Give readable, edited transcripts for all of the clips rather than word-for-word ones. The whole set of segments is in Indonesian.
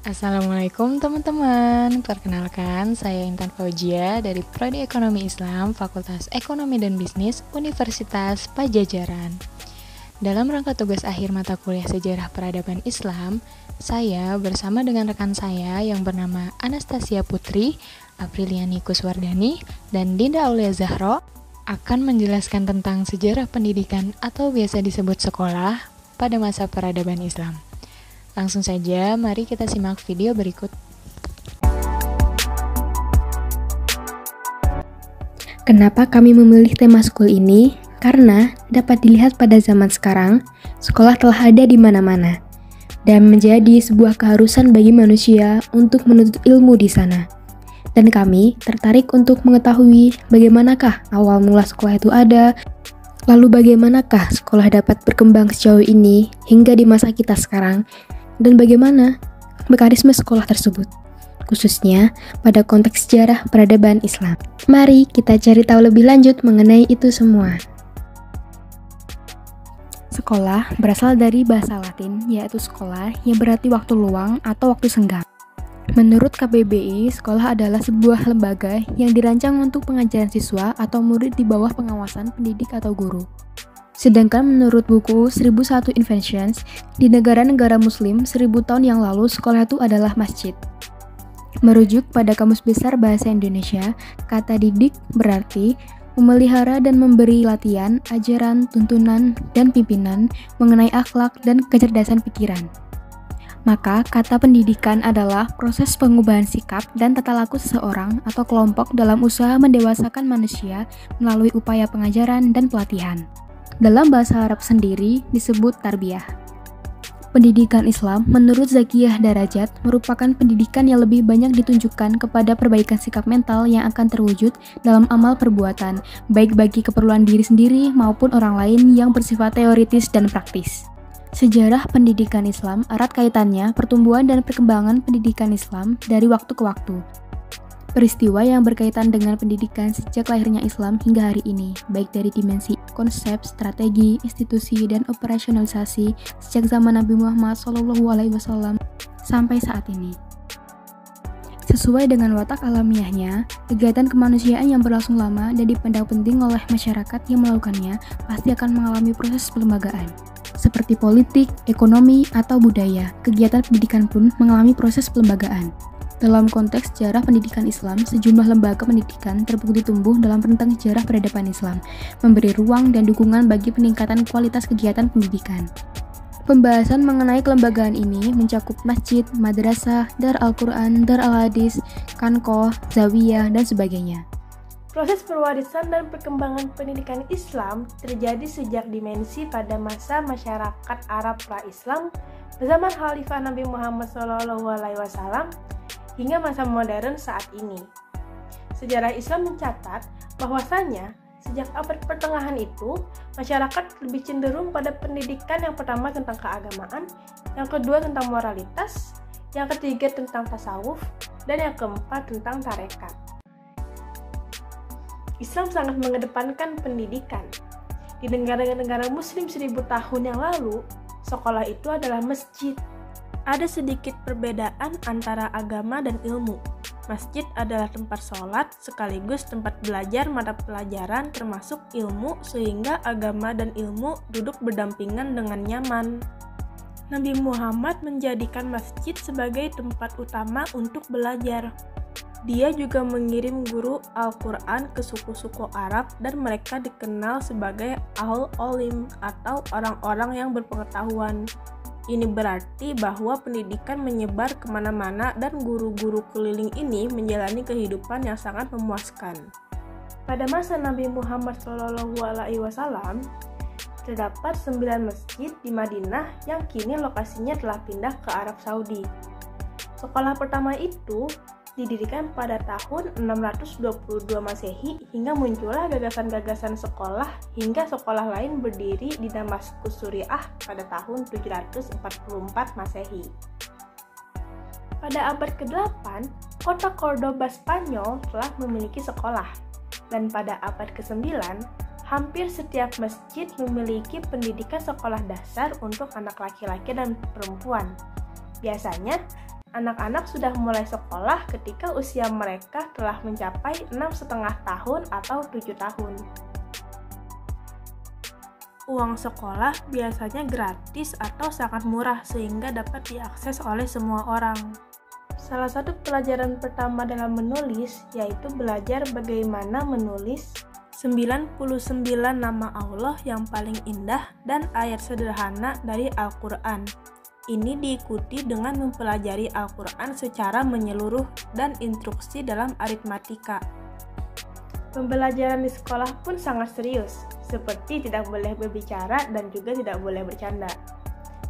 Assalamualaikum teman-teman, perkenalkan saya Intan Fauzia dari Prodi Ekonomi Islam Fakultas Ekonomi dan Bisnis Universitas Padjadjaran. Dalam rangka tugas akhir mata kuliah Sejarah Peradaban Islam, saya bersama dengan rekan saya yang bernama Anastasia Putri, Apriliani Kuswardani, dan Dinda Aulia Zahro akan menjelaskan tentang sejarah pendidikan atau biasa disebut sekolah pada masa peradaban Islam. Langsung saja, mari kita simak video berikut. Kenapa kami memilih tema school ini? Karena dapat dilihat pada zaman sekarang, sekolah telah ada di mana-mana dan menjadi sebuah keharusan bagi manusia untuk menuntut ilmu di sana. Dan kami tertarik untuk mengetahui bagaimanakah awal mula sekolah itu ada, lalu bagaimanakah sekolah dapat berkembang sejauh ini hingga di masa kita sekarang, dan bagaimana mekanisme sekolah tersebut, khususnya pada konteks sejarah peradaban Islam. Mari kita cari tahu lebih lanjut mengenai itu semua. Sekolah berasal dari bahasa Latin, yaitu sekolah yang berarti waktu luang atau waktu senggang. Menurut KBBI, sekolah adalah sebuah lembaga yang dirancang untuk pengajaran siswa atau murid di bawah pengawasan pendidik atau guru. Sedangkan menurut buku 1001 Inventions, di negara-negara muslim 1000 tahun yang lalu sekolah itu adalah masjid. Merujuk pada Kamus Besar Bahasa Indonesia, kata didik berarti memelihara dan memberi latihan, ajaran, tuntunan, dan pimpinan mengenai akhlak dan kecerdasan pikiran. Maka, kata pendidikan adalah proses pengubahan sikap dan tata laku seseorang atau kelompok dalam usaha mendewasakan manusia melalui upaya pengajaran dan pelatihan. Dalam bahasa Arab sendiri disebut tarbiyah. Pendidikan Islam menurut Zakiyah Darajat merupakan pendidikan yang lebih banyak ditunjukkan kepada perbaikan sikap mental yang akan terwujud dalam amal perbuatan, baik bagi keperluan diri sendiri maupun orang lain yang bersifat teoritis dan praktis. Sejarah pendidikan Islam erat kaitannya pertumbuhan dan perkembangan pendidikan Islam dari waktu ke waktu. Peristiwa yang berkaitan dengan pendidikan sejak lahirnya Islam hingga hari ini, baik dari dimensi konsep, strategi, institusi, dan operasionalisasi sejak zaman Nabi Muhammad SAW sampai saat ini. Sesuai dengan watak alamiahnya, kegiatan kemanusiaan yang berlangsung lama dan dipandang penting oleh masyarakat yang melakukannya pasti akan mengalami proses pelembagaan. Seperti politik, ekonomi, atau budaya, kegiatan pendidikan pun mengalami proses pelembagaan. Dalam konteks sejarah pendidikan Islam, sejumlah lembaga pendidikan terbukti tumbuh dalam rentang sejarah peradaban Islam, memberi ruang dan dukungan bagi peningkatan kualitas kegiatan pendidikan. Pembahasan mengenai kelembagaan ini mencakup masjid, madrasah, dar Al-Quran, dar Al-Hadis, kankoh, zawiyah, dan sebagainya. Proses perwarisan dan perkembangan pendidikan Islam terjadi sejak dimensi pada masa masyarakat Arab pra-Islam zaman Khalifah Nabi Muhammad SAW hingga masa modern saat ini. Sejarah Islam mencatat bahwasanya sejak abad pertengahan itu, masyarakat lebih cenderung pada pendidikan yang pertama tentang keagamaan, yang kedua tentang moralitas, yang ketiga tentang tasawuf, dan yang keempat tentang tarekat. Islam sangat mengedepankan pendidikan. Di negara-negara muslim 1000 tahun yang lalu, sekolah itu adalah masjid. Ada sedikit perbedaan antara agama dan ilmu. Masjid adalah tempat sholat sekaligus tempat belajar mata pelajaran termasuk ilmu sehingga agama dan ilmu duduk berdampingan dengan nyaman. Nabi Muhammad menjadikan masjid sebagai tempat utama untuk belajar. Dia juga mengirim guru Al-Quran ke suku-suku Arab dan mereka dikenal sebagai Ahlul Olim atau orang-orang yang berpengetahuan. Ini berarti bahwa pendidikan menyebar kemana-mana dan guru-guru keliling ini menjalani kehidupan yang sangat memuaskan. Pada masa Nabi Muhammad SAW, terdapat 9 masjid di Madinah yang kini lokasinya telah pindah ke Arab Saudi. Sekolah pertama itu didirikan pada tahun 622 Masehi hingga muncullah gagasan-gagasan sekolah hingga sekolah lain berdiri di Damaskus Suriah pada tahun 744 Masehi. Pada abad ke-8, kota Cordoba Spanyol telah memiliki sekolah dan pada abad ke-9, hampir setiap masjid memiliki pendidikan sekolah dasar untuk anak laki-laki dan perempuan. Biasanya, Anak-anak sudah mulai sekolah ketika usia mereka telah mencapai 6,5 tahun atau 7 tahun. Uang sekolah biasanya gratis atau sangat murah sehingga dapat diakses oleh semua orang. Salah satu pelajaran pertama dalam menulis yaitu belajar bagaimana menulis 99 nama Allah yang paling indah dan ayat sederhana dari Al-Quran. Ini diikuti dengan mempelajari Al-Quran secara menyeluruh dan instruksi dalam aritmatika. Pembelajaran di sekolah pun sangat serius, seperti tidak boleh berbicara dan juga tidak boleh bercanda.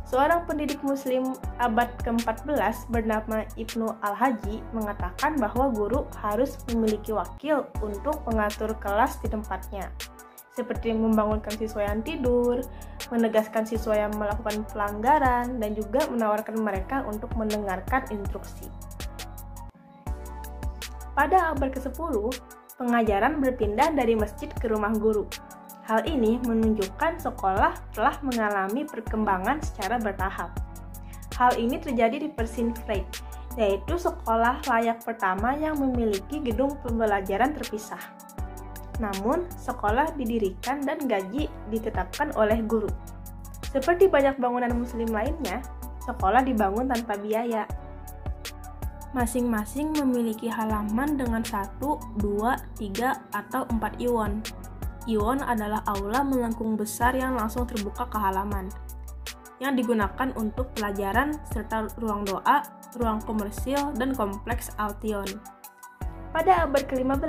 Seorang pendidik muslim abad ke-14 bernama Ibnu Al-Haji mengatakan bahwa guru harus memiliki wakil untuk mengatur kelas di tempatnya, seperti membangunkan siswa yang tidur, menegaskan siswa yang melakukan pelanggaran, dan juga menawarkan mereka untuk mendengarkan instruksi. Pada abad ke-10, pengajaran berpindah dari masjid ke rumah guru. Hal ini menunjukkan sekolah telah mengalami perkembangan secara bertahap. Hal ini terjadi di Persin Freud, yaitu sekolah layak pertama yang memiliki gedung pembelajaran terpisah. Namun, sekolah didirikan dan gaji ditetapkan oleh guru. Seperti banyak bangunan muslim lainnya, sekolah dibangun tanpa biaya. Masing-masing memiliki halaman dengan 1, 2, 3, atau 4 iwon. Iwon adalah aula melengkung besar yang langsung terbuka ke halaman, yang digunakan untuk pelajaran serta ruang doa, ruang komersil, dan kompleks Altion. Pada abad ke-15,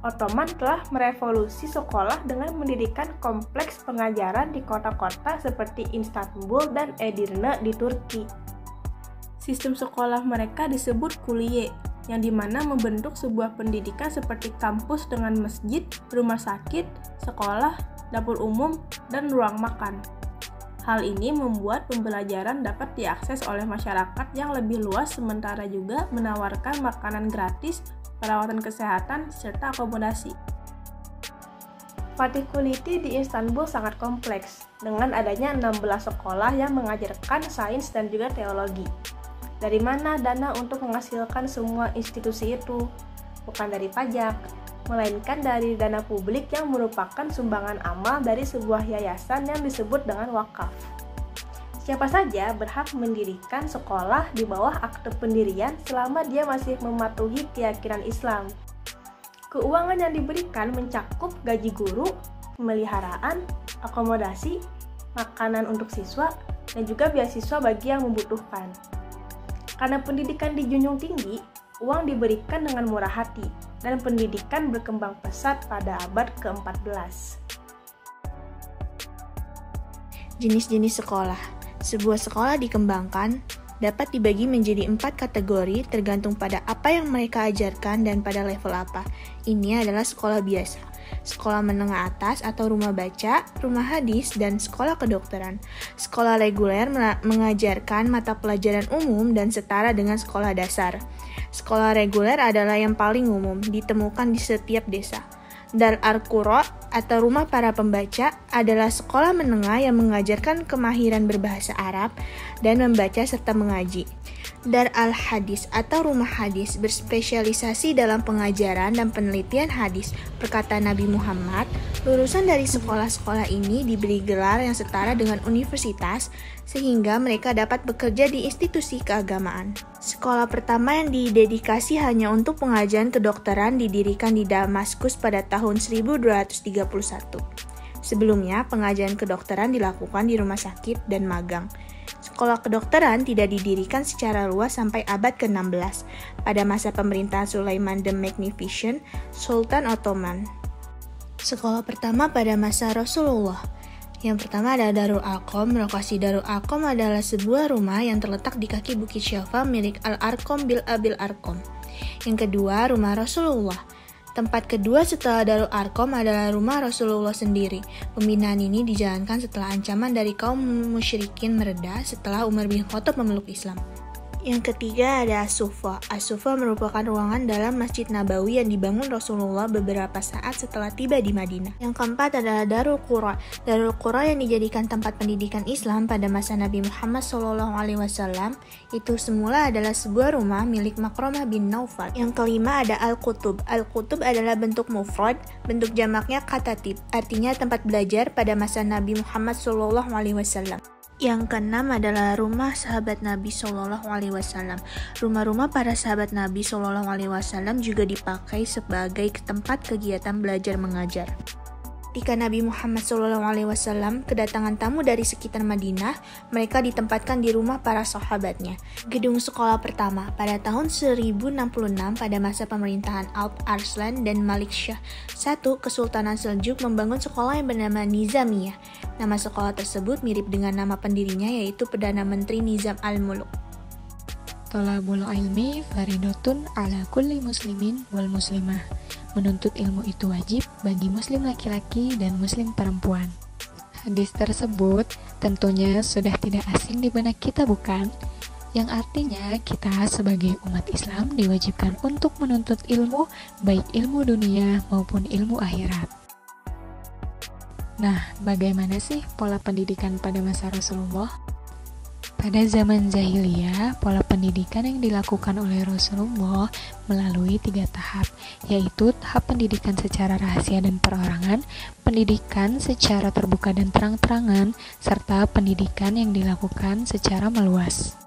Ottoman telah merevolusi sekolah dengan mendirikan kompleks pengajaran di kota-kota seperti Istanbul dan Edirne di Turki. Sistem sekolah mereka disebut kuliye, yang dimana membentuk sebuah pendidikan seperti kampus dengan masjid, rumah sakit, sekolah, dapur umum, dan ruang makan. Hal ini membuat pembelajaran dapat diakses oleh masyarakat yang lebih luas sementara juga menawarkan makanan gratis, perawatan kesehatan, serta akomodasi. Fatihkuliti di Istanbul sangat kompleks, dengan adanya 16 sekolah yang mengajarkan sains dan juga teologi. Dari mana dana untuk menghasilkan semua institusi itu? Bukan dari pajak, melainkan dari dana publik yang merupakan sumbangan amal dari sebuah yayasan yang disebut dengan wakaf. Siapa saja berhak mendirikan sekolah di bawah akte pendirian selama dia masih mematuhi keyakinan Islam. Keuangan yang diberikan mencakup gaji guru, pemeliharaan, akomodasi, makanan untuk siswa, dan juga beasiswa bagi yang membutuhkan. Karena pendidikan dijunjung tinggi, uang diberikan dengan murah hati, dan pendidikan berkembang pesat pada abad ke-14. Jenis-jenis sekolah. Sebuah sekolah dikembangkan dapat dibagi menjadi 4 kategori tergantung pada apa yang mereka ajarkan dan pada level apa. Ini adalah sekolah biasa, sekolah menengah atas atau rumah baca, rumah hadis, dan sekolah kedokteran. Sekolah reguler mengajarkan mata pelajaran umum dan setara dengan sekolah dasar. Sekolah reguler adalah yang paling umum, ditemukan di setiap desa. Dar al-Qura atau rumah para pembaca adalah sekolah menengah yang mengajarkan kemahiran berbahasa Arab dan membaca serta mengaji. Dar al-Hadis atau rumah hadis berspesialisasi dalam pengajaran dan penelitian hadis. Perkataan Nabi Muhammad, lulusan dari sekolah-sekolah ini diberi gelar yang setara dengan universitas sehingga mereka dapat bekerja di institusi keagamaan. Sekolah pertama yang didedikasi hanya untuk pengajaran kedokteran didirikan di Damaskus pada tahun 1231. Sebelumnya, pengajaran kedokteran dilakukan di rumah sakit dan magang. Sekolah kedokteran tidak didirikan secara luas sampai abad ke-16 pada masa pemerintahan Sulaiman the Magnificent, Sultan Ottoman. Sekolah pertama pada masa Rasulullah. Yang pertama adalah Darul Arqam. Lokasi Darul Arqam adalah sebuah rumah yang terletak di kaki Bukit Syafa milik Al-Arqam bil Abil Arqam. Yang kedua, rumah Rasulullah. Tempat kedua setelah Darul Arqam adalah rumah Rasulullah sendiri. Pembinaan ini dijalankan setelah ancaman dari kaum musyrikin mereda setelah Umar bin Khattab memeluk Islam. Yang ketiga ada As-Sufa. As-Sufa merupakan ruangan dalam Masjid Nabawi yang dibangun Rasulullah beberapa saat setelah tiba di Madinah. Yang keempat adalah Darul Qura. Darul Qura yang dijadikan tempat pendidikan Islam pada masa Nabi Muhammad SAW itu semula adalah sebuah rumah milik Makromah bin Naufal. Yang kelima ada Al-Qutub. Al-Qutub adalah bentuk mufrad, bentuk jamaknya katatib, artinya tempat belajar pada masa Nabi Muhammad SAW. Yang keenam adalah rumah sahabat Nabi SAW. Rumah-rumah para sahabat Nabi SAW juga dipakai sebagai tempat kegiatan belajar mengajar. Ketika Nabi Muhammad SAW kedatangan tamu dari sekitar Madinah, mereka ditempatkan di rumah para sahabatnya. Gedung sekolah pertama pada tahun 1066 pada masa pemerintahan Alp Arslan dan Malik Shah I, Kesultanan Seljuk membangun sekolah yang bernama Nizamiyah. Nama sekolah tersebut mirip dengan nama pendirinya, yaitu Perdana Menteri Nizam al-Muluk. Thalabul ilmi faridatun ala kulli muslimin wal muslimah. Menuntut ilmu itu wajib bagi muslim laki-laki dan muslim perempuan. Hadis tersebut tentunya sudah tidak asing di benak kita, bukan? Yang artinya kita sebagai umat Islam diwajibkan untuk menuntut ilmu, baik ilmu dunia maupun ilmu akhirat. Nah, bagaimana sih pola pendidikan pada masa Rasulullah? Pada zaman jahiliyah, pola pendidikan yang dilakukan oleh Rasulullah melalui 3 tahap, yaitu tahap pendidikan secara rahasia dan perorangan, pendidikan secara terbuka dan terang-terangan, serta pendidikan yang dilakukan secara meluas.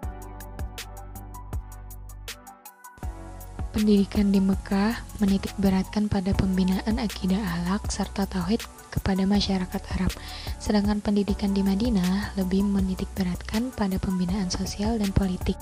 Pendidikan di Mekah menitik beratkan pada pembinaan akidah akhlak serta tauhid kepada masyarakat Arab, sedangkan pendidikan di Madinah lebih menitik beratkan pada pembinaan sosial dan politik.